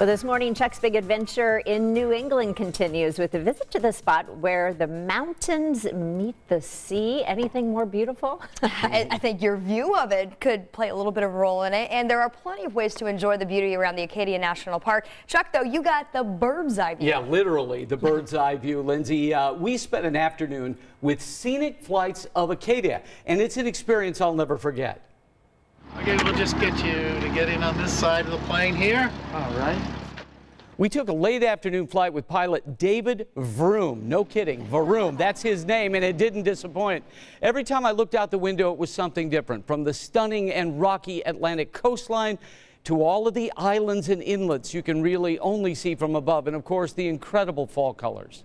Well, this morning, Chuck's big adventure in New England continues with a visit to the spot where the mountains meet the sea. Anything more beautiful? I think your view of it could play a little bit of a role in it, and there are plenty of ways to enjoy the beauty around the Acadia National Park. Chuck, though, you got the bird's eye view. Yeah, literally the bird's eye view, Lindsay. We spent an afternoon with Scenic Flights of Acadia, and it's an experience I'll never forget. Okay, we'll just get you to get in on this side of the plane here. All right. We took a late afternoon flight with pilot David Vroom. No kidding, Vroom, that's his name, and it didn't disappoint. Every time I looked out the window, it was something different, from the stunning and rocky Atlantic coastline to all of the islands and inlets you can really only see from above, and of course the incredible fall colors.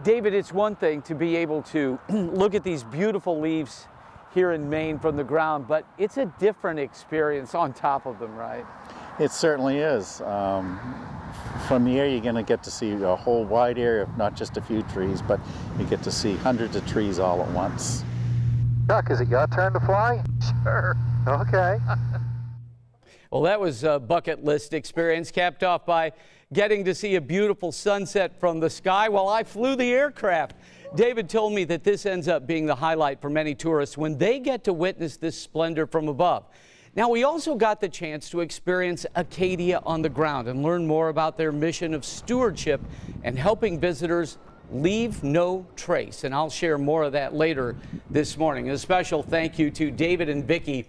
David, it's one thing to be able to look at these beautiful leaves here in Maine from the ground, but it's a different experience on top of them, right? It certainly is. From the air, you're going to get to see a whole wide area of not just a few trees, but you get to see hundreds of trees all at once. Chuck, is it your turn to fly? Sure. Okay. Well, that was a bucket list experience capped off by getting to see a beautiful sunset from the sky while I flew the aircraft. David told me that this ends up being the highlight for many tourists when they get to witness this splendor from above. Now, we also got the chance to experience Acadia on the ground and learn more about their mission of stewardship and helping visitors leave no trace. And I'll share more of that later this morning. A special thank you to David and Vicki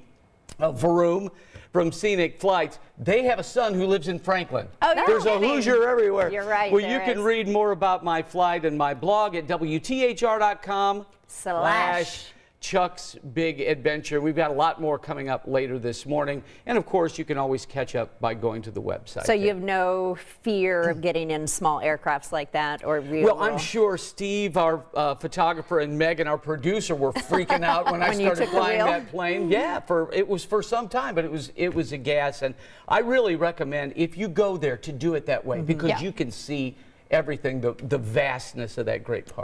Vroom from Scenic Flights. They have a son who lives in Franklin. Oh, no There's kidding. a Hoosier everywhere. You're right. Well, you can read more about my flight and my blog at WTHR.com/Chuck's Big Adventure. We've got a lot more coming up later this morning. And of course, you can always catch up by going to the website. So you have no fear of getting in small aircrafts like that, or real? Well, I'm sure Steve, our photographer, and Megan, our producer, were freaking out when I started flying that plane. Yeah, it was for some time, but it was a gas. And I really recommend, if you go there, to do it that way, because you can see everything, the vastness of that great park.